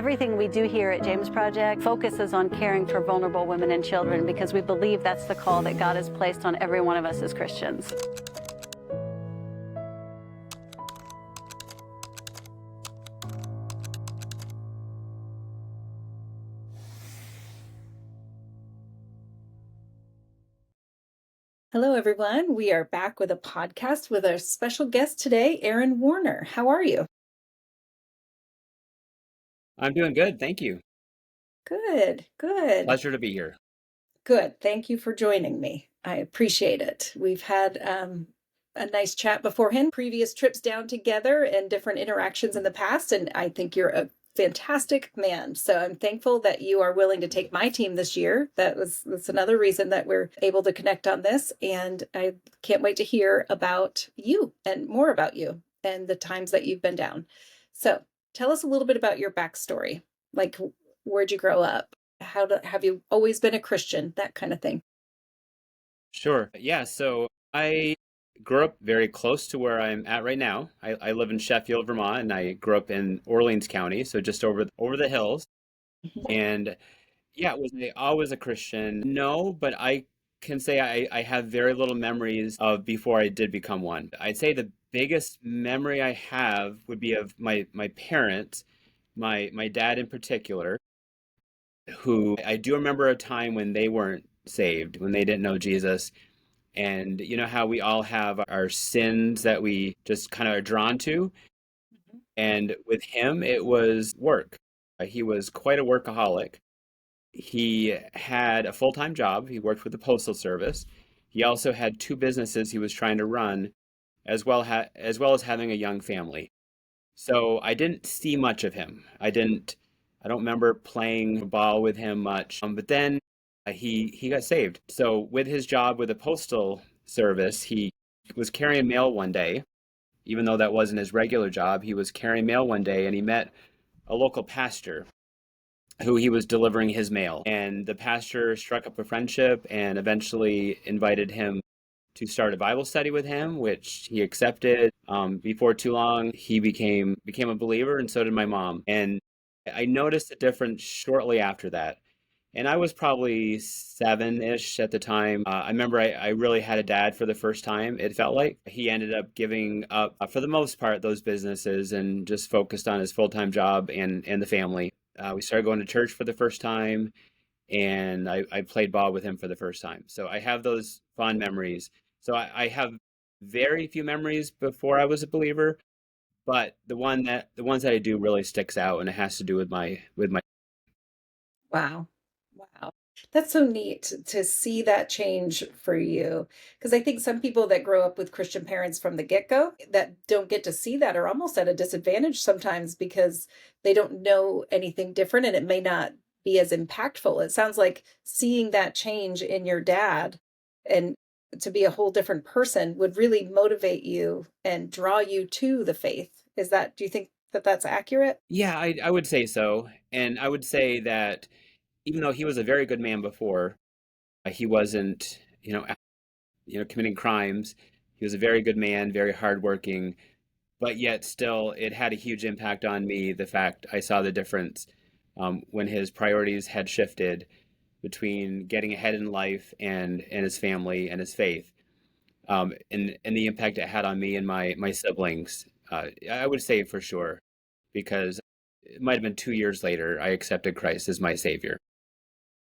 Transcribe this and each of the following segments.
Everything we do here at James Project focuses on caring for vulnerable women and children because we believe that's the call that God has placed on every one of us as Christians. Hello, everyone. We are back with a podcast with our special guest today, Aaron Warner. How are you? I'm doing good, thank you. Good, good, Pleasure to be here. good. Thank you for joining me. I appreciate it. We've had a nice chat beforehand, previous trips down together and different interactions in the past, and I think you're a fantastic man. So I'm thankful that you are willing to take my team this year. That's another reason that we're able to connect on this, and I can't wait to hear about you and more about you and the times that you've been down. So tell us a little bit about your backstory. Like, where'd you grow up? Have you always been a Christian? That kind of thing. Sure. Yeah, so I grew up very close to where I'm at right now. I live in Sheffield, Vermont, and I grew up in Orleans County, so just over the hills. And yeah, was I always a Christian? No, but I can say I have very little memories of before I did become one. I'd say the biggest memory I have would be of my parents, my dad in particular, who I do remember a time when they weren't saved, when they didn't know Jesus. And you know how we all have our sins that we just kind of are drawn to? Mhm. And with him, it was work. He was quite a workaholic. He had a full-time job. He worked with the Postal Service. He also had two businesses he was trying to run, as well as having a young family. So I didn't see much of him. I don't remember playing ball with him much. But then he got saved. So with his job with the Postal Service, he was carrying mail one day, even though that wasn't his regular job. He was carrying mail one day and he met a local pastor who he was delivering his mail. And the pastor struck up a friendship and eventually invited him to start a Bible study with him, which he accepted. Before too long, he became a believer, and so did my mom. And I noticed a difference shortly after that. And I was probably seven-ish at the time. I remember I really had a dad for the first time, it felt like. He ended up giving up, for the most part, those businesses and just focused on his full-time job and the family. We started going to church for the first time, and I played ball with him for the first time. So I have those fond memories. So I have very few memories before I was a believer, but the ones that I do really sticks out, and it has to do with my. Wow. Wow. That's so neat to see that change for you. Because I think some people that grow up with Christian parents from the get-go that don't get to see that are almost at a disadvantage sometimes because they don't know anything different and it may not be as impactful. It sounds like seeing that change in your dad and to be a whole different person would really motivate you and draw you to the faith. Do you think that that's accurate? Yeah, I would say so, and I would say that even though he was a very good man before, he wasn't, committing crimes. He was a very good man, very hardworking, but yet still, it had a huge impact on me. The fact I saw the difference when his priorities had shifted between getting ahead in life and his family and his faith, and the impact it had on me and my siblings. I would say for sure, because it might have been 2 years later I accepted Christ as my savior.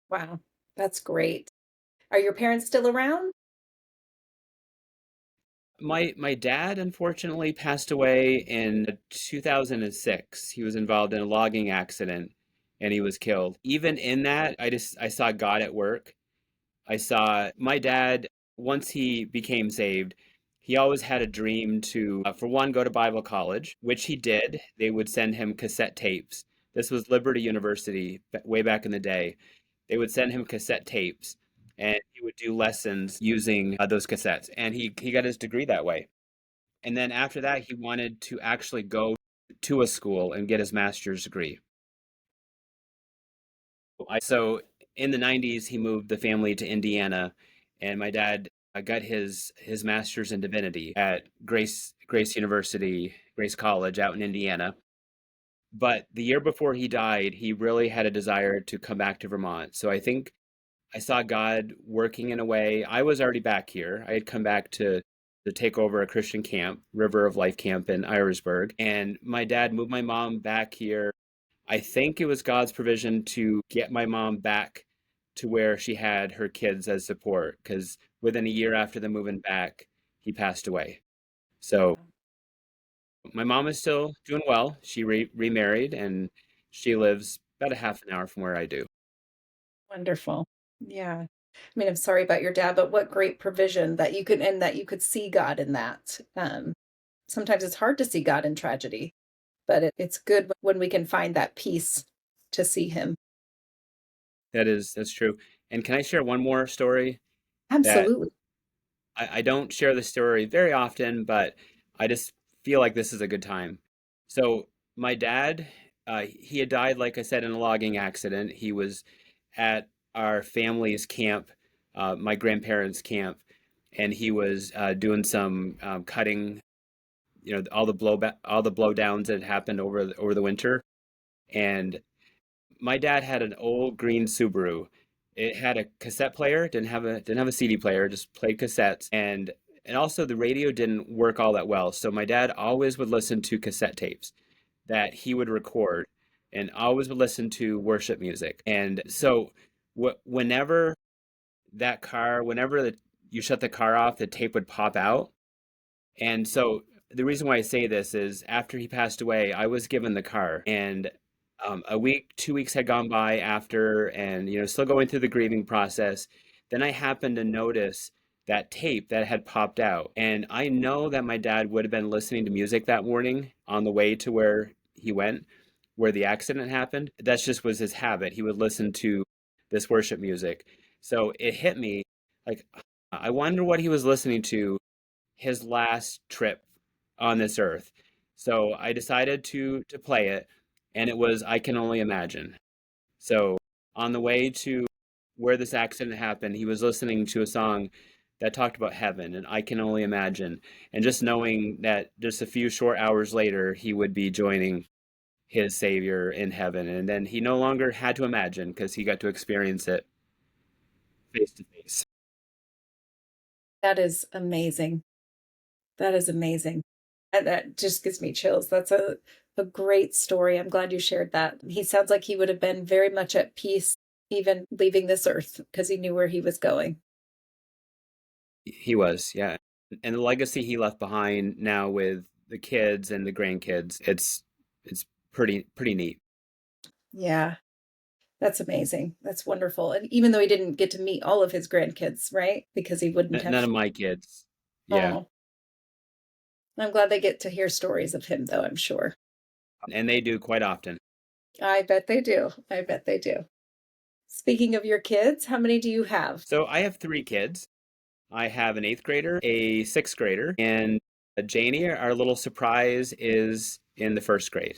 Wow, that's great. Are your parents still around? My dad unfortunately passed away in 2006. He was involved in a logging accident and he was killed. Even in that, I saw God at work. I saw my dad, once he became saved, he always had a dream to, for one, go to Bible college, which he did. They would send him cassette tapes. This was Liberty University way back in the day. They would send him cassette tapes and he would do lessons using those cassettes. And he got his degree that way. And then after that, he wanted to actually go to a school and get his master's degree. So in the 90s, he moved the family to Indiana, and my dad got his master's in divinity at Grace University, Grace College out in Indiana. But the year before he died, he really had a desire to come back to Vermont. So I think I saw God working in a way. I was already back here. I had come back to take over a Christian camp, River of Life camp in Irisburg. And my dad moved my mom back here. I think it was God's provision to get my mom back to where she had her kids as support, because within a year after them moving back, he passed away. So my mom is still doing well. She remarried and she lives about a half an hour from where I do. Wonderful. Yeah. I mean, I'm sorry about your dad, but what great provision that you could and that you could see God in that. Sometimes it's hard to see God in tragedy, but it's good when we can find that peace to see him. That's true. And can I share one more story that Absolutely. I don't share the story very often, but I just feel like this is a good time. So my dad, he had died, like I said, in a logging accident. He was at our family's camp, my grandparents' camp, and he was doing some cutting, all the blowdowns that had happened over the winter. And my dad had an old green Subaru. It had a cassette player, didn't have a CD player, just played cassettes, and also the radio didn't work all that well. So my dad always would listen to cassette tapes that he would record, and always would listen to worship music. And so whenever you shut the car off, the tape would pop out. And so the reason why I say this is after he passed away, I was given the car, and a week, 2 weeks had gone by after, and still going through the grieving process. Then I happened to notice that tape that had popped out, and I know that my dad would have been listening to music that morning on the way to where he went, where the accident happened. That just was his habit. He would listen to this worship music. So it hit me like, I wonder what he was listening to his last trip on this earth. So I decided to play it, and it was I Can Only Imagine. So on the way to where this accident happened, he was listening to a song that talked about heaven and I Can Only Imagine, and just knowing that just a few short hours later he would be joining his Savior in heaven, and then he no longer had to imagine because he got to experience it face to face. That is amazing. That is amazing. And that just gives me chills. That's a great story. I'm glad you shared that. He sounds like he would have been very much at peace even leaving this earth because he knew where he was going. He was, yeah. And the legacy he left behind now with the kids and the grandkids, it's pretty neat. Yeah, that's amazing. That's wonderful. And even though he didn't get to meet all of his grandkids, right? Because he wouldn't None have. of my kids. Yeah. Oh, I'm glad they get to hear stories of him, though, I'm sure. And they do quite often. I bet they do. I bet they do. Speaking of your kids, how many do you have? So I have three kids. I have an eighth grader, a sixth grader, and Janie, our little surprise, is in the first grade.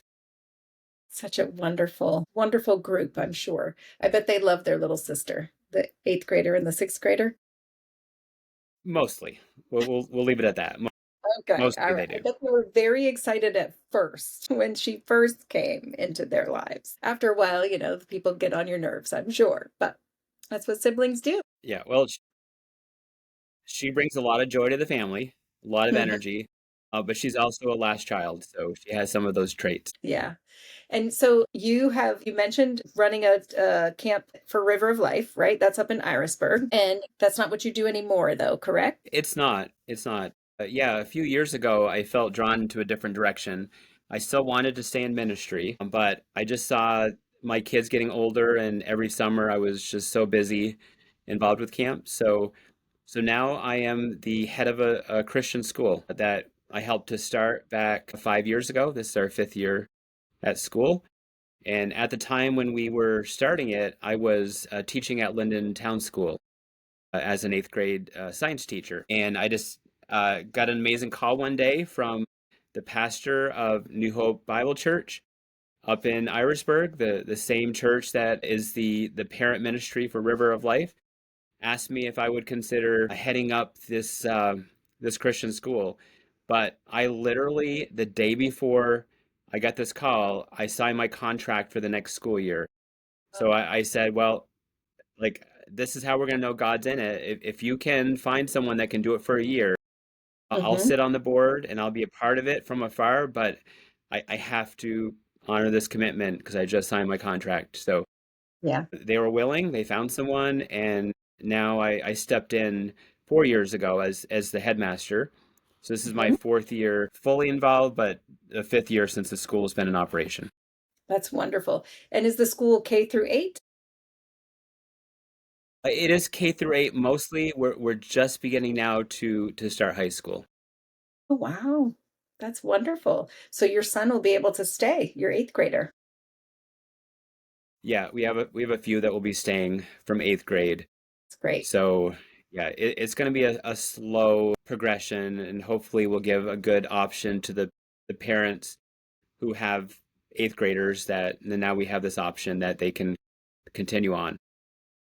Such a wonderful, wonderful group, I'm sure. I bet they love their little sister, the eighth grader and the sixth grader. Mostly. We'll leave it at that. Okay, Mostly all they right. I do. bet they were very excited at first when she first came into their lives. After a while, the people get on your nerves, I'm sure, but that's what siblings do. Yeah. Well, she brings a lot of joy to the family, a lot of energy, but she's also a last child, so she has some of those traits. Yeah. And so you mentioned running a camp for River of Life, right? That's up in Irisburg. And that's not what you do anymore, though, correct? It's not. It's not. Yeah, a few years ago, I felt drawn into a different direction. I still wanted to stay in ministry, but I just saw my kids getting older, and every summer I was just so busy involved with camp. So now I am the head of a Christian school that I helped to start back 5 years ago. This is our fifth year at school. And at the time when we were starting it, I was teaching at Linden Town School as an eighth grade science teacher. And I just got an amazing call one day from the pastor of New Hope Bible Church up in Irisburg, the same church that is the parent ministry for River of Life, asked me if I would consider heading up this Christian school. But I literally, the day before I got this call. I signed my contract for the next school year. So I said, well, like, this is how we're going to know God's in it. If you can find someone that can do it for a year, I'll Mm-hmm. sit on the board and I'll be a part of it from afar, but I have to honor this commitment because I just signed my contract. So Yeah. they were willing, they found someone, and now I stepped in 4 years ago as the headmaster. So this is my Hmm. fourth year fully involved, but the fifth year since the school has been in operation. That's wonderful. And is the school K through 8? It is K through 8 mostly. We're just beginning now to start high school. Oh, wow. That's wonderful. So your son will be able to stay, your eighth grader. Yeah, we have a few that will be staying from eighth grade. It's great. So yeah, it's going to be a slow progression, and hopefully we'll give a good option to the parents who have eighth graders that and now we have this option that they can continue on.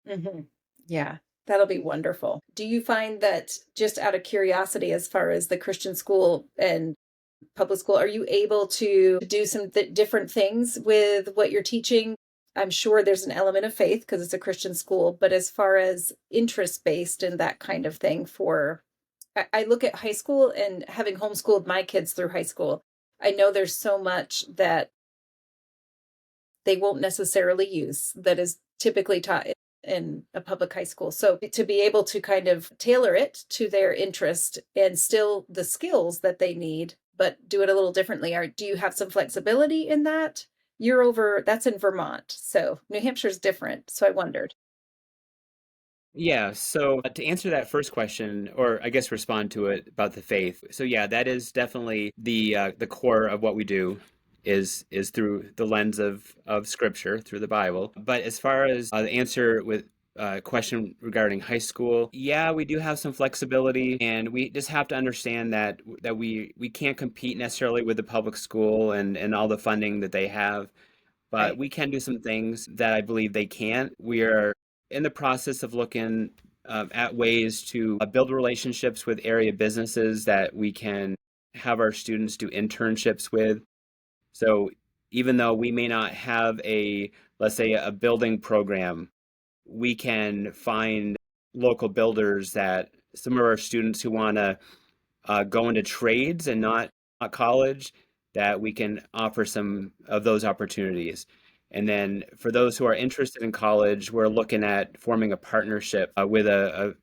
Hmm. Yeah, that'll be wonderful. Do you find that, just out of curiosity, as far as the Christian school and public school, are you able to do some different things with what you're teaching? I'm sure there's an element of faith because it's a Christian school, but as far as interest based and that kind of thing I look at high school, and having homeschooled my kids through high school, I know there's so much that they won't necessarily use that is typically taught in a public high school. So to be able to kind of tailor it to their interest and still the skills that they need, but do it a little differently. Do you have some flexibility in that? That's in Vermont. So New Hampshire's different. So I wondered. Yeah, so to answer that first question, or I guess respond to it about the faith. So yeah, that is definitely the core of what we do is through the lens of Scripture, through the Bible. But as far as the answer with question regarding high school, yeah, we do have some flexibility, and we just have to understand that we can't compete necessarily with the public school and all the funding that they have, but Right. we can do some things that I believe they can't. We are in the process of looking at ways to build relationships with area businesses that we can have our students do internships with. So even though we may not have let's say, a building program, we can find local builders that some of our students who want to go into trades and not college, that we can offer some of those opportunities. And then for those who are interested in college, we're looking at forming a partnership with a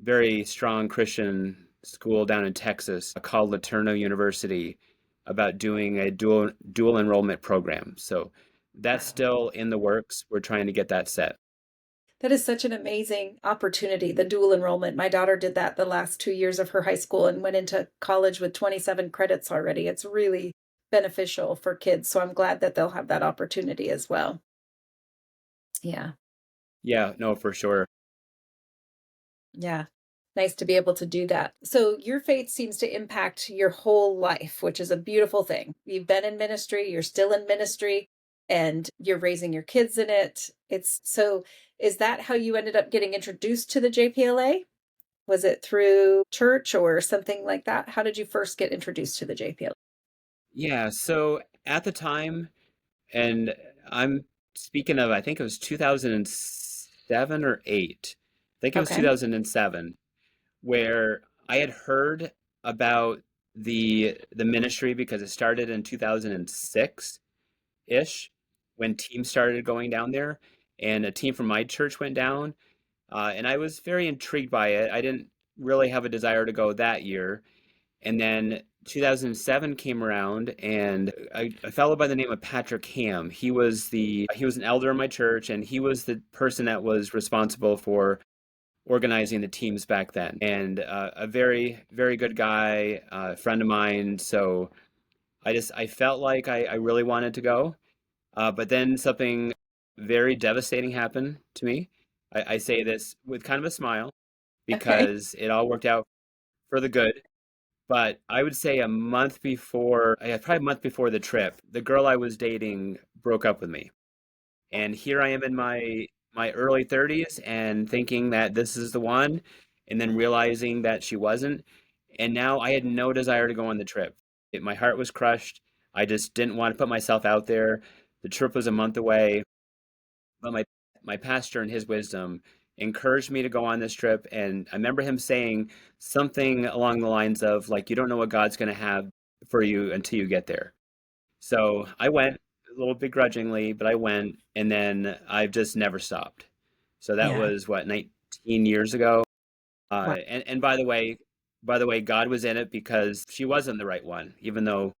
very strong Christian school down in Texas called Laterno University about doing a dual enrollment program. So that's Wow. still in the works. We're trying to get that set. That is such an amazing opportunity, the dual enrollment. My daughter did that the last 2 years of her high school and went into college with 27 credits already. It's really beneficial for kids. So I'm glad that they'll have that opportunity as well. Yeah. Yeah, no, for sure. Yeah. Nice to be able to do that. So your faith seems to impact your whole life, which is a beautiful thing. You've been in ministry, you're still in ministry, and you're raising your kids in it. Is that how you ended up getting introduced to the JPLA? Was it through church or something like that? How did you first get introduced to the JPLA? Yeah, so at the time, and I'm speaking of, I think it was 2007 or 8. I think it was Okay. 2007, where I had heard about the ministry because it started in 2006-ish when teams started going down there, and a team from my church went down, and I was very intrigued by it. I didn't really have a desire to go that year. And then 2007 came around, and a fellow by the name of Patrick Ham, he was an elder in my church, and he was the person that was responsible for organizing the teams back then, and a very very good guy, friend of mine. So I felt like I really wanted to go, but then something very devastating happened to me. I say this with kind of a smile Okay. because it all worked out for the good. But I would say a month before, yeah, probably a month before the trip, the girl I was dating broke up with me. And here I am in my early 30s and thinking that this is the one, and then realizing that she wasn't. And now I had no desire to go on the trip. My heart was crushed. I just didn't want to put myself out there. The trip was a month away, but my pastor in his wisdom encouraged me to go on this trip, and I remember him saying something along the lines of like, you don't know what God's going to have for you until you get there. So I went a little begrudgingly, but I went, and then I've just never stopped. So that Yeah. was what, 19 years ago. Wow. And by the way, God was in it because she wasn't the right one, even though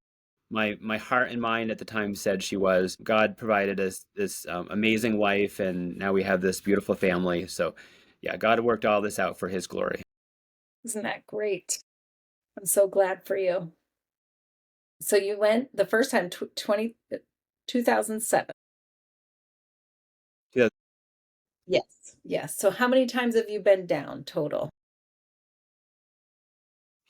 my heart and mind at the time said she was. God provided us this amazing wife, and now we have this beautiful family. So, yeah, God worked all this out for His glory. Isn't that great? I'm so glad for you. So you went the first time, 2007. Yeah. Yes. Yes. So how many times have you been down total?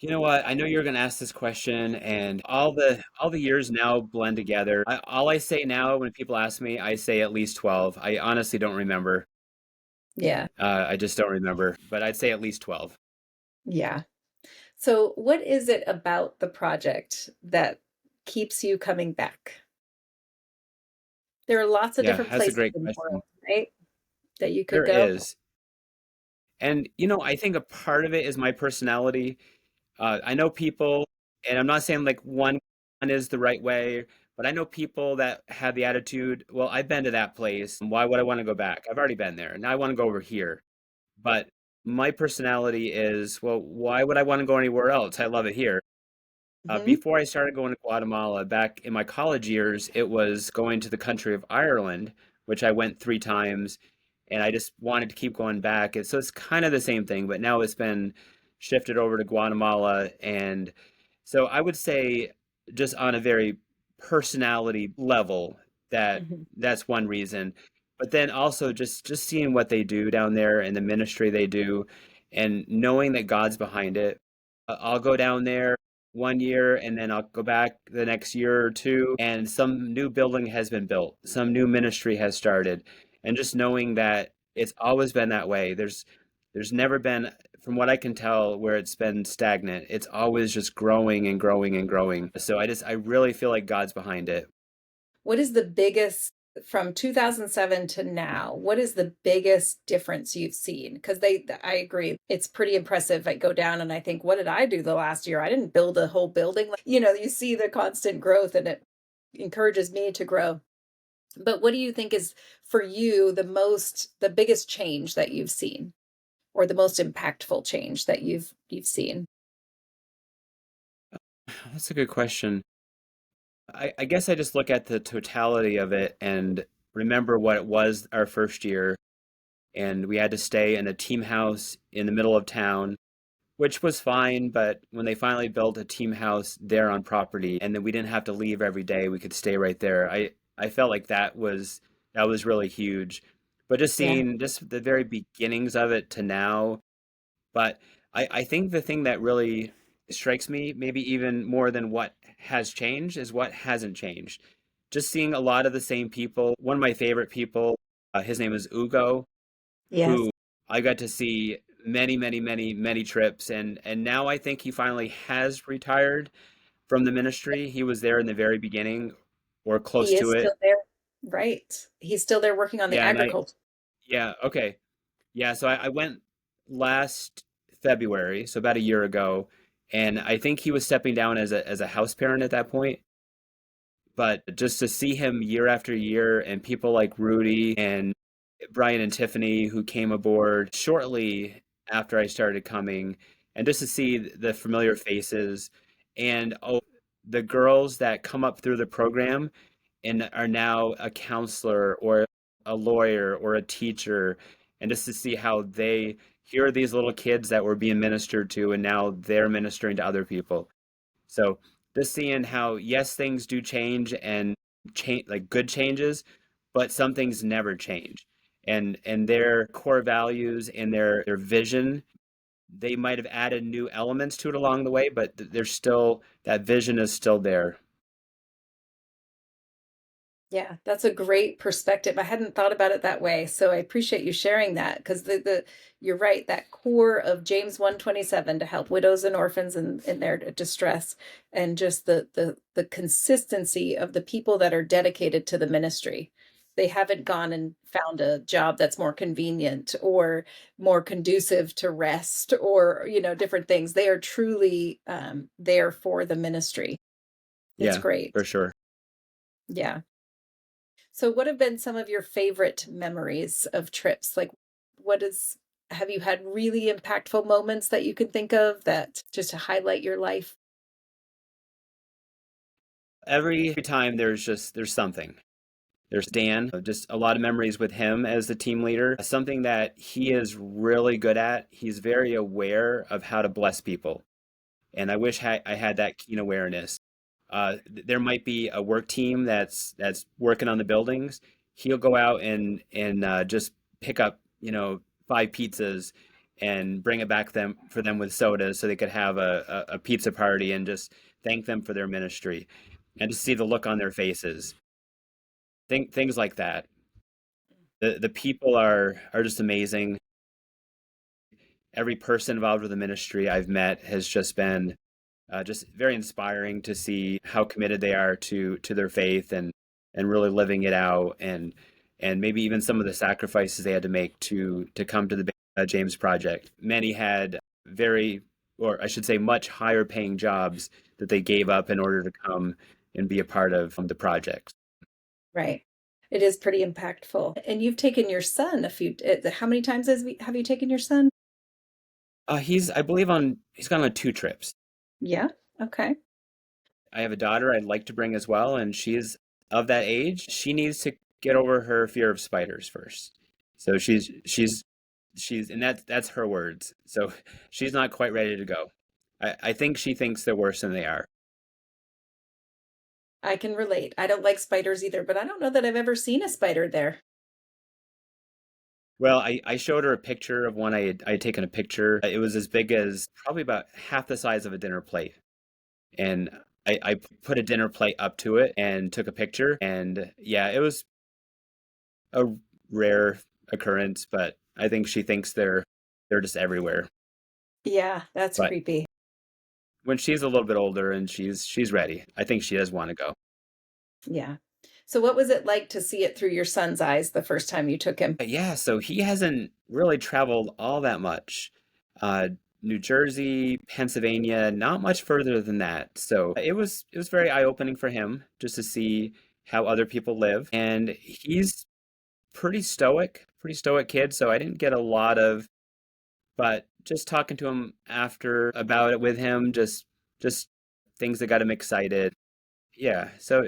You know what? I know you're going to ask this question, and all the years now blend together. All I say now when people ask me, I say at least 12. I honestly don't remember. Yeah. I just don't remember, but I'd say at least 12. Yeah. So what is it about the project that keeps you coming back? There are lots of Yeah, different that's a places great in the question. world, right? That you could There go. is. And, I think a part of it is my personality. I know people, and I'm not saying like one is the right way, but I know people that have the attitude, well, I've been to that place. Why would I want to go back? I've already been there. Now I want to go over here. But my personality is, well, why would I want to go anywhere else? I love it here. Mhm. Before I started going to Guatemala, back in my college years, it was going to the country of Ireland, which I went 3 times, and I just wanted to keep going back. And so it's kind of the same thing, but now it's been shifted over to Guatemala. And so I would say, just on a very personality level, Mhm. that's one reason. But then also just seeing what they do down there and the ministry they do, and knowing that God's behind it. I'll go down there one year and then I'll go back the next year or two and some new building has been built, some new ministry has started. And just knowing that it's always been that way. There's never been, from what I can tell, where it's been stagnant. It's always just growing and growing and growing. So I really feel like God's behind it. What is the biggest from 2007 to now? What is the biggest difference you've seen? Because I agree, it's pretty impressive. I go down and I think, what did I do the last year? I didn't build a whole building. You see the constant growth and it encourages me to grow. But what do you think is for you the biggest change that you've seen or the most impactful change that you've seen? That's a good question. I guess I just look at the totality of it and remember what it was our first year. And we had to stay in a team house in the middle of town, which was fine. But when they finally built a team house there on property, and then we didn't have to leave every day, we could stay right there. I felt like that was really huge. But just Yeah. seeing just the very beginnings of it to now, but I think the thing that really strikes me, maybe even more than what has changed, is what hasn't changed. Just seeing a lot of the same people. One of my favorite people, his name is Ugo, Yes. who I got to see many, many, many, many trips, and now I think he finally has retired from the ministry. He was there in the very beginning, or close He to is it. still there. Right. He's still there working on the Yeah, agriculture. yeah, okay. Yeah, so I went last February, so about a year ago, and I think he was stepping down as a house parent at that point. But just to see him year after year, and people like Rudy and Brian and Tiffany who came aboard shortly after I started coming, and just to see the familiar faces, and the girls that come up through the program and are now a counselor or a lawyer or a teacher, and just to see how here are these little kids that were being ministered to, and now they're ministering to other people. So just seeing how, yes, things do change and change, like good changes, but some things never change. And their core values and their vision, they might have added new elements to it along the way, but there's still that vision is still there. Yeah, that's a great perspective. I hadn't thought about it that way. So I appreciate you sharing that because the you're right, that core of James 127 to help widows and orphans in their distress, and just the consistency of the people that are dedicated to the ministry. They haven't gone and found a job that's more convenient or more conducive to rest or, different things. They are truly there for the ministry. It's Yeah, for great. sure. Yeah. So what have been some of your favorite memories of trips? Like what is have you had really impactful moments that you can think of that just to highlight your life? Every time there's something. There's Dan, just a lot of memories with him as the team leader. Something that he is really good at. He's very aware of how to bless people. And I wish I had that keen awareness. There might be a work team that's working on the buildings. He'll go out and just pick up, 5 pizzas and bring it back them for them with sodas so they could have a pizza party and just thank them for their ministry and to see the look on their faces. Things like that. The people are just amazing. Every person involved with the ministry I've met has just been just very inspiring to see how committed they are to their faith and really living it out and maybe even some of the sacrifices they had to make to come to the James Project. Many had very, or I should say, much higher paying jobs that they gave up in order to come and be a part of the project. Right. It is pretty impactful. And you've taken your son a few how many times have you taken your son? I believe he's gone on 2 trips. Yeah. Okay. I have a daughter I'd like to bring as well, and she's of that age. She needs to get over her fear of spiders first. So and that's her words. So she's not quite ready to go. I think she thinks they're worse than they are. I can relate. I don't like spiders either, but I don't know that I've ever seen a spider there. Well, I showed her a picture of one I had taken a picture. It was as big as probably about half the size of a dinner plate. And I put a dinner plate up to it and took a picture. And yeah, it was a rare occurrence, but I think she thinks they're just everywhere. Yeah, that's But creepy. when she's a little bit older and she's ready, I think she does want to go. Yeah. So what was it like to see it through your son's eyes the first time you took him? But yeah, so he hasn't really traveled all that much. Uh, New Jersey, Pennsylvania, not much further than that. So it was very eye-opening for him just to see how other people live. And he's pretty stoic kid. So I didn't get a lot of, but just talking to him after about it with him, just things that got him excited. Yeah. So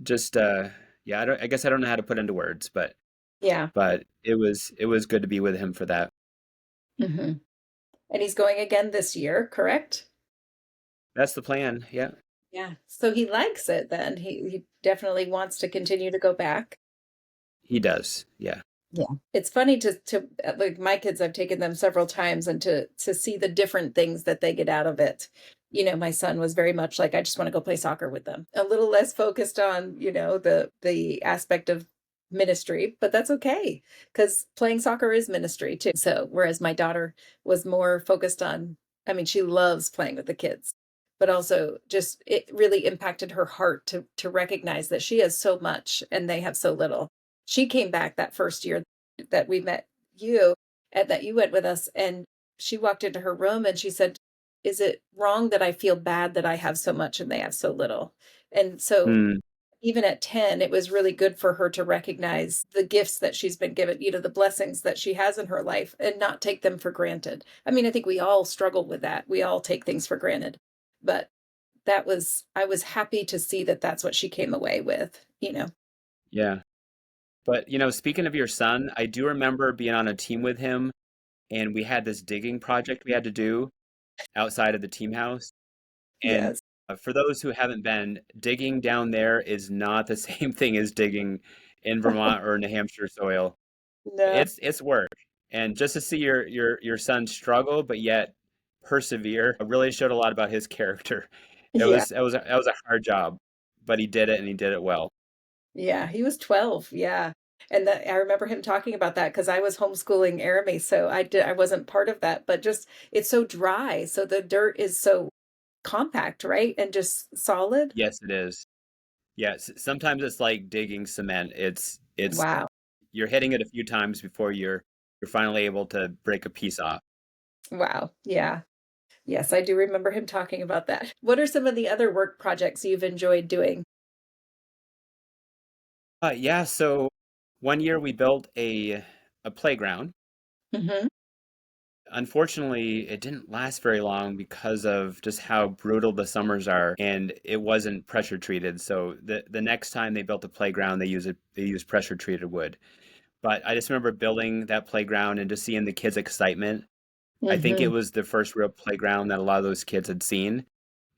just yeah, I guess I don't know how to put into words, Yeah. but it was good to be with him for that. Hmm. And he's going again this year, correct? That's the plan. Yeah. Yeah. So he likes it then. He definitely wants to continue to go back. He does. Yeah. Yeah. It's funny to like my kids, I've taken them several times and to see the different things that they get out of it. My son was very much like, I just want to go play soccer with them. A little less focused on, the aspect of ministry, but that's okay because playing soccer is ministry too. So whereas my daughter was more focused on, I mean, she loves playing with the kids, but also just it really impacted her heart to recognize that she has so much and they have so little. She came back that first year that we met you and that you went with us, and she walked into her room and she said, "Is it wrong that I feel bad that I have so much and they have so little?" And so Hmm. even at 10, it was really good for her to recognize the gifts that she's been given, the blessings that she has in her life and not take them for granted. I mean, I think we all struggle with that. We all take things for granted. But I was happy to see that that's what she came away with. Yeah. But speaking of your son, I do remember being on a team with him, and we had this digging project we had to do outside of the team house. And Yes. for those who haven't been, digging down there is not the same thing as digging in Vermont or New Hampshire soil. No. It's work. And just to see your son struggle, but yet persevere, really showed a lot about his character. It Yeah. was that was a hard job, but he did it and he did it well. Yeah, he was 12. Yeah. And that I remember him talking about that because I was homeschooling Arame, so I wasn't part of that, but just it's so dry. So the dirt is so compact, right? And just solid. Yes, it is. Yes, sometimes it's like digging cement. It's Wow. you're hitting it a few times before you're finally able to break a piece off. Wow. Yeah. Yes, I do remember him talking about that. What are some of the other work projects you've enjoyed doing? Yeah, so one year we built a playground. Hmm. Unfortunately, it didn't last very long because of just how brutal the summers are, and it wasn't pressure treated. So the next time they built a playground, they used pressure treated wood. But I just remember building that playground and just seeing the kids' excitement. I think it Hmm. was the first real playground that a lot of those kids had seen,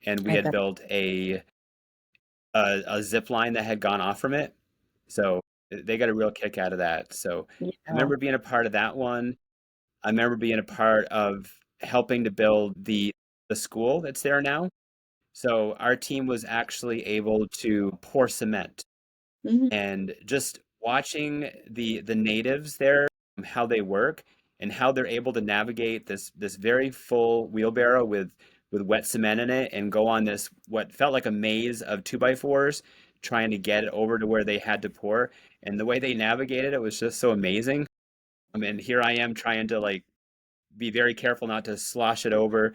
and we I had bet. built a zip line that had gone off from it. So they got a real kick out of that. So I Yeah. remember being a part of that one. I remember being a part of helping to build the school that's there now. So our team was actually able to pour cement, Mhm. and just watching the natives there, how they work and how they're able to navigate this very full wheelbarrow with wet cement in it and go on this what felt like a maze of two by fours trying to get it over to where they had to pour. And the way they navigated it was just so amazing. I mean, here I am trying to like be very careful not to slosh it over,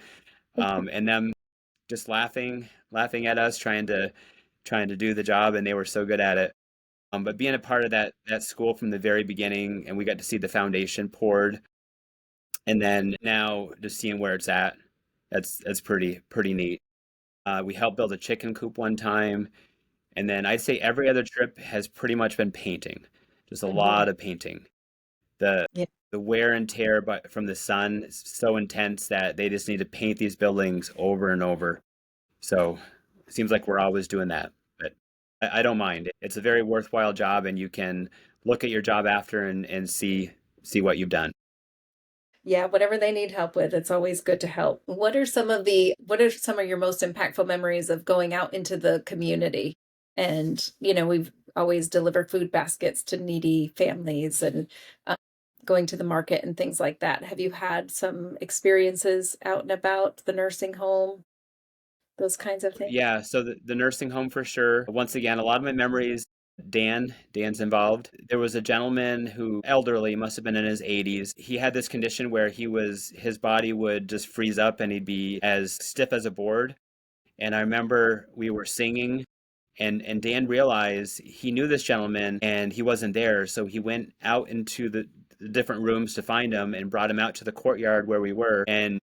and them just laughing at us, trying to do the job, and they were so good at it. But being a part of that school from the very beginning, and we got to see the foundation poured, and then now just seeing where it's at, that's pretty neat. We helped build a chicken coop one time, and then I'd say every other trip has pretty much been painting, just a Mhm. lot of painting. The Yeah. the wear and tear but from the sun is so intense that they just need to paint these buildings over and over. So it seems like we're always doing that, but I don't mind. It's a very worthwhile job, and you can look at your job after and see what you've done. Yeah, whatever they need help with, it's always good to help. What are some of your most impactful memories of going out into the community? And, we've always delivered food baskets to needy families and uh, going to the market and things like that. Have you had some experiences out and about the nursing home, those kinds of things? Yeah, so the nursing home for sure. Once again, a lot of my memories, Dan's involved. There was a gentleman who elderly, must have been in his 80s. He had this condition where his body would just freeze up and he'd be as stiff as a board. And I remember we were singing, and Dan realized he knew this gentleman and he wasn't there. So he went out into the different rooms to find him and brought him out to the courtyard where we were. And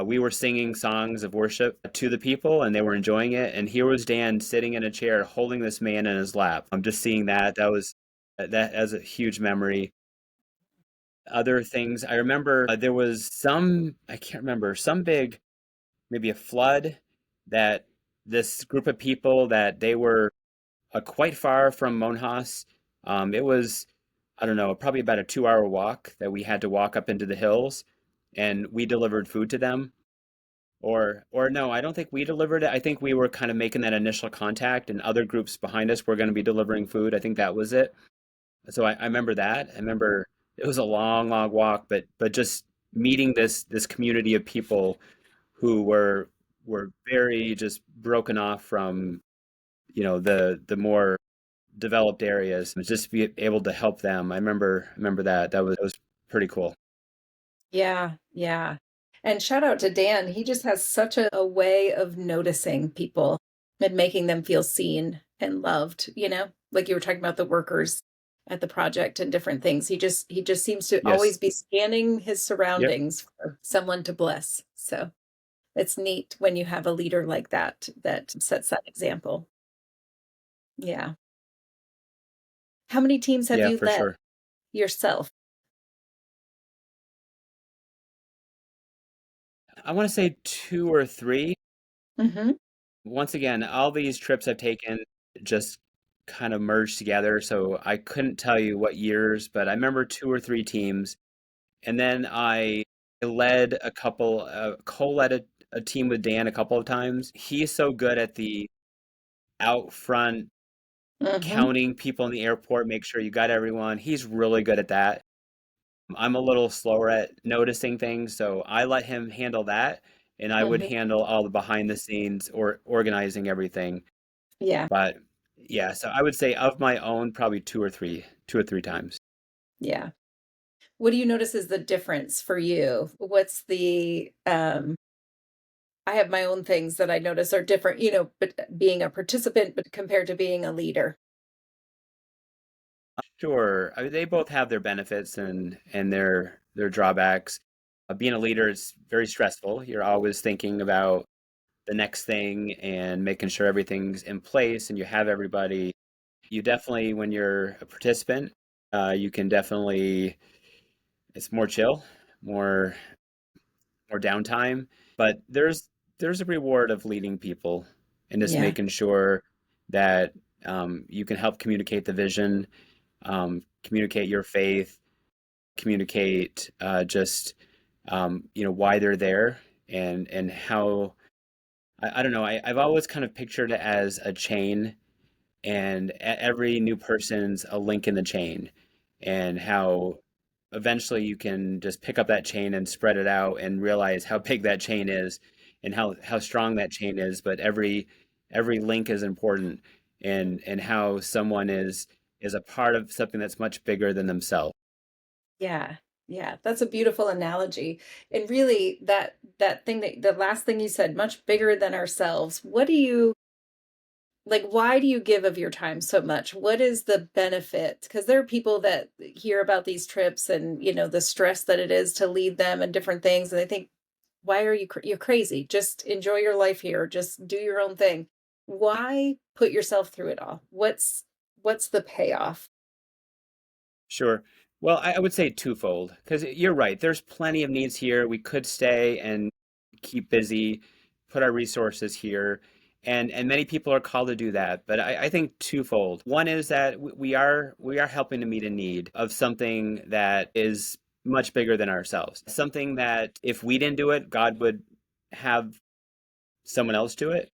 we were singing songs of worship to the people and they were enjoying it. And here was Dan sitting in a chair holding this man in his lap. I'm just seeing that as a huge memory. Other things, I remember there was I can't remember, some big, maybe a flood that this group of people that they were quite far from Monjas. It was, I don't know, probably about a 2 hour walk that we had to walk up into the hills, and we delivered food to them. Or no, I don't think we delivered it. I think we were kind of making that initial contact, and other groups behind us were going to be delivering food. I think that was it. So I remember that. I remember it was a long walk, but just meeting this community of people who were very just broken off from the more developed areas, just be able to help them. I remember that was pretty cool. Yeah, yeah. And shout out to Dan. He just has such a way of noticing people and making them feel seen and loved, like you were talking about the workers at the project and different things. He just seems to Yes. always be scanning his Yep. surroundings for someone to bless. So it's neat when you have a leader like that that sets that example. Yeah. How many teams have Yeah, you for led sure. yourself? I want to say two or three. Hmm. Once again, all these trips I've taken just kind of merged together, so I couldn't tell you what years, but I remember two or three teams. And then I led co-led a team with Dan a couple of times. He's so good at the out front Mm-hmm. counting people in the airport, make sure you got everyone. He's really good at that. I'm a little slower at noticing things, so I let him handle that, and I would Mm-hmm. handle all the behind the scenes or organizing everything. Yeah. But yeah, so I would say of my own, probably two or three times. Yeah. What do you notice is the difference for you? What's the I have my own things that I notice are different, but being a participant, but compared to being a leader. Sure, I mean, they both have their benefits and their drawbacks. Being a leader is very stressful. You're always thinking about the next thing and making sure everything's in place and you have everybody. You definitely, when you're a participant, you can definitely, it's more chill, more more downtime, but there's a reward of leading people and just Yeah. making sure that you can help communicate the vision, communicate your faith, communicate just why they're there and how I don't know. I've always kind of pictured it as a chain, and every new person's a link in the chain, and how eventually you can just pick up that chain and spread it out and realize how big that chain is and how strong that chain is. But every link is important, and how someone is a part of something that's much bigger than themselves. Yeah. Yeah. That's a beautiful analogy. And really that thing that the last thing you said, much bigger than ourselves. What do you like, why do you give of your time so much? What is the benefit? Because there are people that hear about these trips and, the stress that it is to lead them and different things. And they think, why are you're crazy? Just enjoy your life here. Just do your own thing. Why put yourself through it all? What's the payoff? Sure. Well, I would say twofold, because you're right. There's plenty of needs here. We could stay and keep busy, put our resources here, and many people are called to do that. But I think twofold. One is that we are helping to meet a need of something that is much bigger than ourselves. Something that if we didn't do it, God would have someone else do it.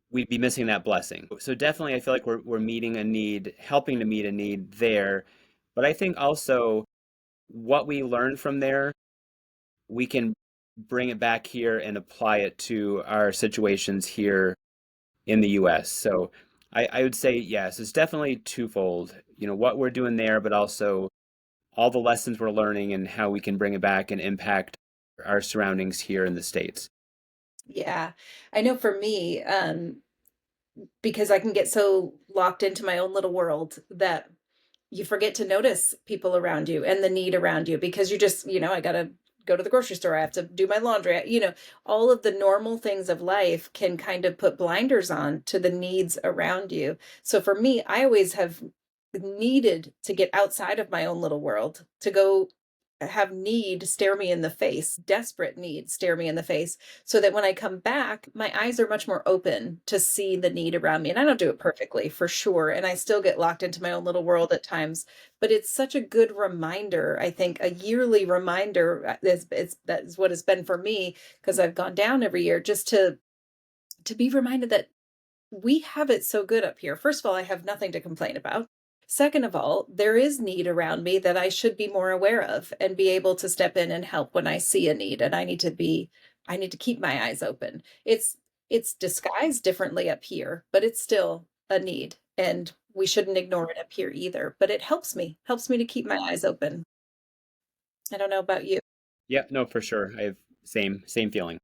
We'd be missing that blessing. So definitely, I feel like we're meeting a need, helping to meet a need there. But I think also what we learn from there, we can bring it back here and apply it to our situations here in the US. So I would say yes, it's definitely twofold. What we're doing there, but also all the lessons we're learning and how we can bring it back and impact our surroundings here in the States. Yeah. I know for me, because I can get so locked into my own little world that you forget to notice people around you and the need around you because you just, I got to go to the grocery store. I have to do my laundry. All of the normal things of life can kind of put blinders on to the needs around you. So for me, I always have needed to get outside of my own little world to go have need stare me in the face, desperate need stare me in the face, so that when I come back, my eyes are much more open to see the need around me. And I don't do it perfectly for sure. And I still get locked into my own little world at times, but it's such a good reminder. I think a yearly reminder that's what it's been for me because I've gone down every year just to be reminded that we have it so good up here. First of all, I have nothing to complain about. Second of all, there is need around me that I should be more aware of and be able to step in and help when I see a need. And I need to keep my eyes open. It's disguised differently up here, but it's still a need. And we shouldn't ignore it up here either. But it helps me to keep my eyes open. I don't know about you. Yeah, no, for sure. I have same feeling.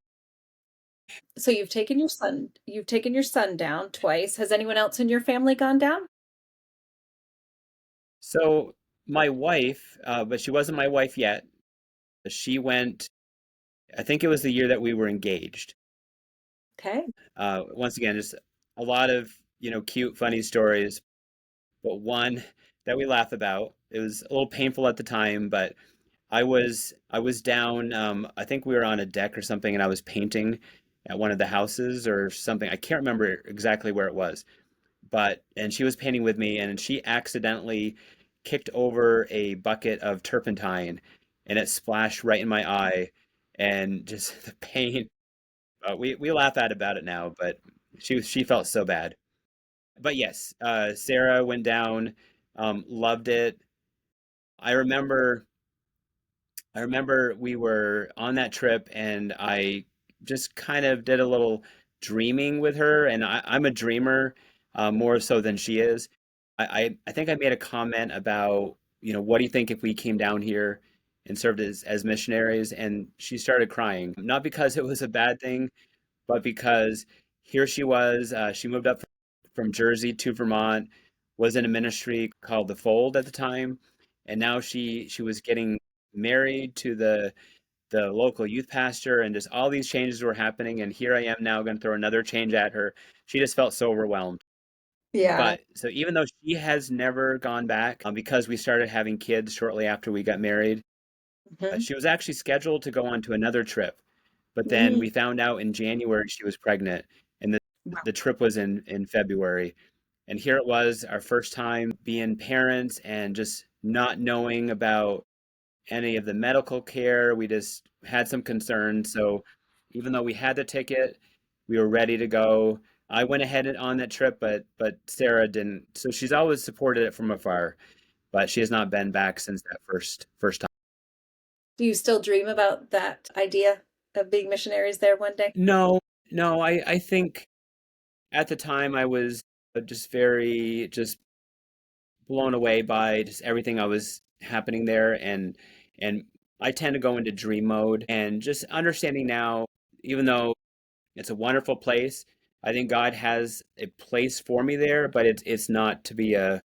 So you've taken your son down twice. Has anyone else in your family gone down? So my wife, but she wasn't my wife yet. She went, I think it was the year that we were engaged. Okay. Once again, just a lot of, cute, funny stories, but one that we laugh about. It was a little painful at the time, but I was down, I think we were on a deck or something, and I was painting at one of the houses or something. I can't remember exactly where it was, and she was painting with me, and she accidentally kicked over a bucket of turpentine, and it splashed right in my eye, and just the pain. We laugh at about it now, but she felt so bad. But yes, Sarah went down, loved it. I remember I remember we were on that trip and I just kind of did a little dreaming with her, and I'm a dreamer more so than she is. I think I made a comment about, what do you think if we came down here and served as missionaries? And she started crying, not because it was a bad thing, but because here she was, she moved up from Jersey to Vermont, was in a ministry called The Fold at the time, and now she was getting married to the local youth pastor, and just all these changes were happening, and here I am now going to throw another change at her. She just felt so overwhelmed. Yeah. But so even though she has never gone back, because we started having kids shortly after we got married, Mhm. she was actually scheduled to go on to another trip. But then Mm. we found out in January she was pregnant, and Wow. the trip was in February. And here it was, our first time being parents and just not knowing about any of the medical care. We just had some concerns. So even though we had the ticket, we were ready to go. I went ahead and on that trip, but Sarah didn't. So she's always supported it from afar, but she has not been back since that first time. Do you still dream about that idea of being missionaries there one day? No, no, I think at the time I was just very just blown away by just everything I was happening there, and I tend to go into dream mode, and just understanding now, even though it's a wonderful place, I think God has a place for me there, but it's not to be a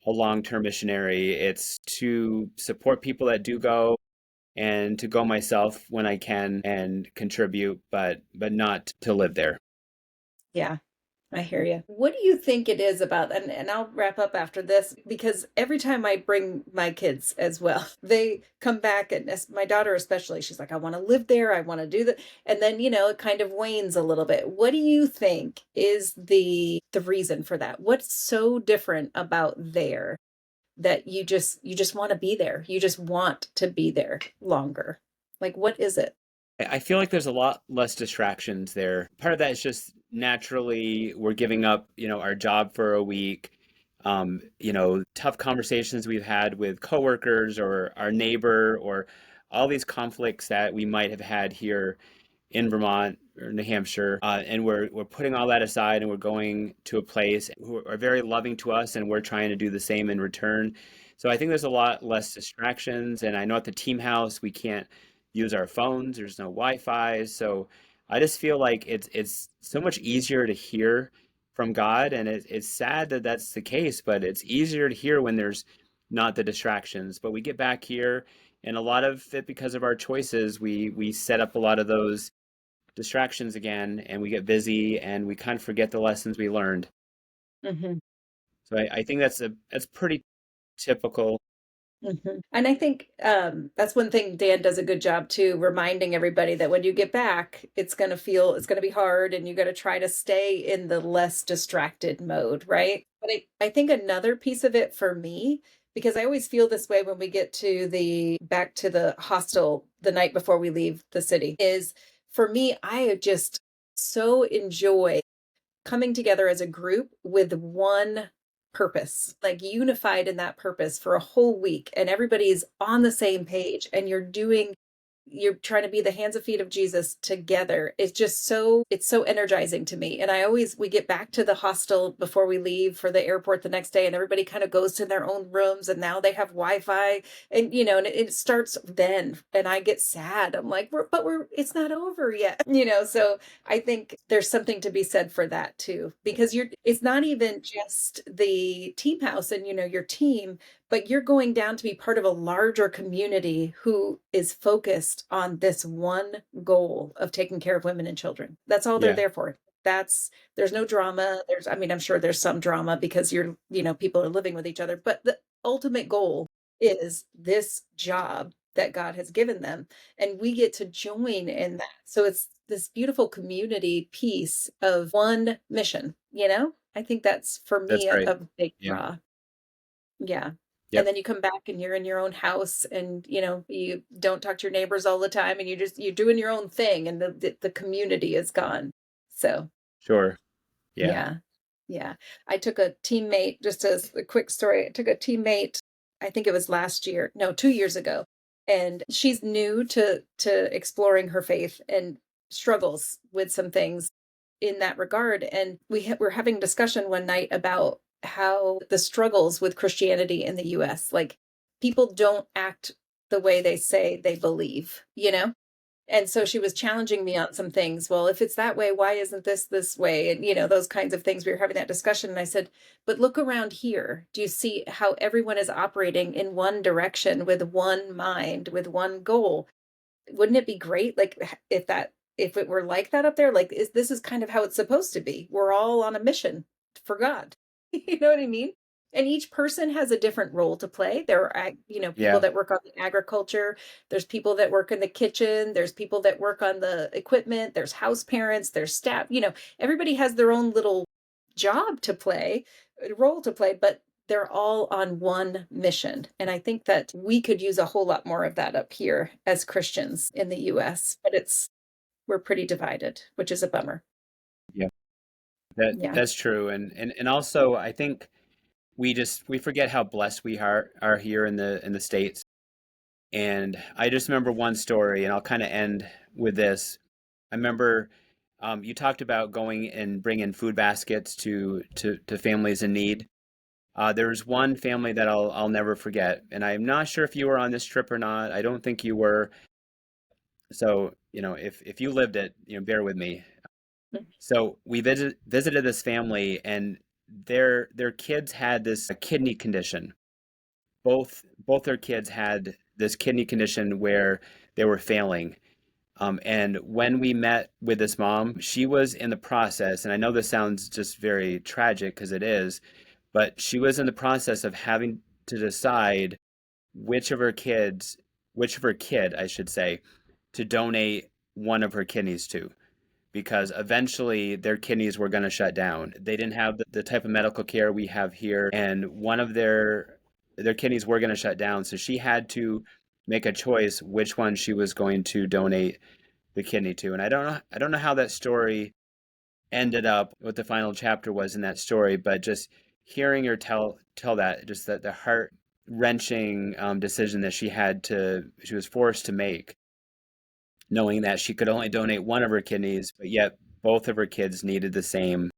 long-term missionary. It's to support people that do go, and to go myself when I can and contribute, but not to live there. Yeah. I hear you. What do you think it is about, and I'll wrap up after this, because every time I bring my kids as well, they come back, and my daughter especially, she's like, I want to live there, I want to do that. And then, it kind of wanes a little bit. What do you think is the reason for that? What's so different about there that you just want to be there? You just want to be there longer. Like, what is it? I feel like there's a lot less distractions there. Part of that is just naturally we're giving up, our job for a week. Tough conversations we've had with coworkers or our neighbor, or all these conflicts that we might have had here in Vermont or New Hampshire, and we're putting all that aside, and we're going to a place who are very loving to us, and we're trying to do the same in return. So I think there's a lot less distractions, and I know at the team house we can't use our phones. There's no Wi-Fi, so I just feel like it's so much easier to hear from God, and it's sad that that's the case, but it's easier to hear when there's not the distractions. But we get back here, and a lot of it because of our choices, we set up a lot of those distractions again, and we get busy and we kind of forget the lessons we learned. Mhm. So I think that's pretty typical. And I think that's one thing Dan does a good job too, reminding everybody that when you get back, it's going to be hard, and you got to try to stay in the less distracted mode, right? But I think another piece of it for me, because I always feel this way when we get to the back to the hostel the night before we leave the city, is for me, I just so enjoy coming together as a group with one purpose, like unified in that purpose for a whole week, and everybody's on the same page, and you're trying to be the hands and feet of Jesus together. It's so energizing to me. And we get back to the hostel before we leave for the airport the next day, and everybody kind of goes to their own rooms, and now they have Wi-Fi, and and it starts then. And I get sad. I'm like, it's not over yet. So I think there's something to be said for that too, because it's not even just the team house and, your team, but you're going down to be part of a larger community who is focused on this one goal of taking care of women and children. That's all they're Yeah, there for. There's no drama. I mean, I'm sure there's some drama because people are living with each other, but the ultimate goal is this job that God has given them. And we get to join in that. So it's this beautiful community piece of one mission. I think that's for that's me a, right. a big Yeah. draw. Yeah. And Yep. then you come back and you're in your own house, and you don't talk to your neighbors all the time, and you're doing your own thing, and the community is gone. So, Sure. Yeah. yeah. Yeah. I took a teammate, just as a quick story, I took a teammate, I think it was last year, no, 2 years ago. And she's new to exploring her faith and struggles with some things in that regard. And we're having a discussion one night about how the struggles with Christianity in the US, like people don't act the way they say they believe, you know? And so she was challenging me on some things. Well, if it's that way, why isn't this way? And, those kinds of things. We were having that discussion. And I said, but look around here. Do you see how everyone is operating in one direction with one mind, with one goal? Wouldn't it be great? Like if it were like that up there, like this is kind of how it's supposed to be. We're all on a mission for God. You know what I mean? And each person has a different role to play. There are, people Yeah, that work on the agriculture. There's people that work in the kitchen. There's people that work on the equipment. There's house parents. There's staff. Everybody has their own little job to play, role to play, but they're all on one mission. And I think that we could use a whole lot more of that up here as Christians in the US, but we're pretty divided, which is a bummer. yeah, Yeah. that's true. And also I think we forget how blessed we are here in the States. And I just remember one story, and I'll kind of end with this. I remember you talked about going and bringing food baskets to families in need. There's one family that I'll never forget, and I'm not sure if you were on this trip or not. I don't think you were. So, if you lived it, bear with me. So we visited this family, and their kids had this kidney condition. Both their kids had this kidney condition where they were failing. And when we met with this mom, she was in the process, and I know this sounds just very tragic because it is, but she was in the process of having to decide which of her kids, which of her kid, I should say, to donate one of her kidneys to, because eventually their kidneys were going to shut down. They didn't have the type of medical care we have here, and one of their kidneys were going to shut down. So she had to make a choice which one she was going to donate the kidney to. And I don't know how that story ended up, what the final chapter was in that story, but just hearing her tell that, just that the heart wrenching decision that she was forced to make, knowing that she could only donate one of her kidneys, but yet both of her kids needed the same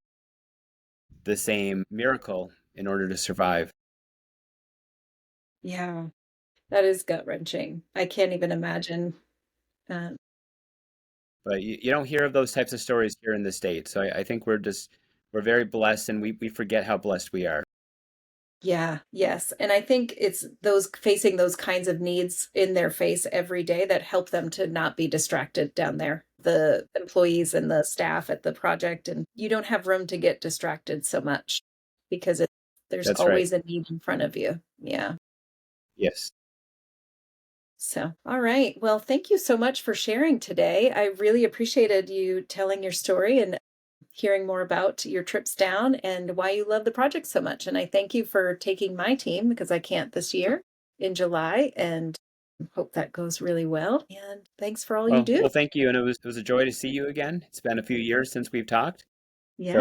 miracle in order to survive. Yeah. That is gut wrenching. I can't even imagine. Um, But you don't hear of those types of stories here in the States. So I think we're very blessed, and we forget how blessed we are. yeah, yes. And I think it's those facing those kinds of needs in their face every day that help them to not be distracted down there. The employees and the staff at the project, and you don't have room to get distracted so much because there's That's right. always a need in front of you. Yeah. Yes. So, all right. Well, thank you so much for sharing today. I really appreciated you telling your story and hearing more about your trips down and why you love the project so much. And I thank you for taking my team because I can't this year in July and hope that goes really well. And thanks for all you do. Well, thank you, and it was a joy to see you again. It's been a few years since we've talked, so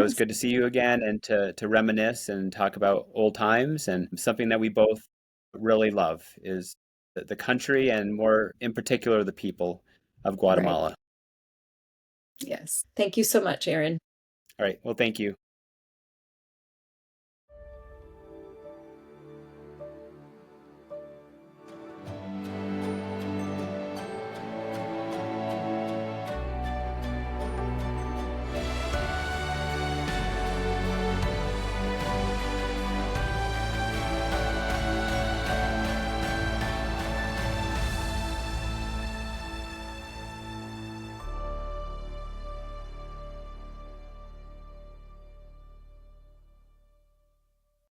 it's Yes, good to see you again and to reminisce and talk about old times. And something that we both really love is the country, and more in particular the people of right. Guatemala. Yes. Thank you so much, Erin. All right. Well, thank you.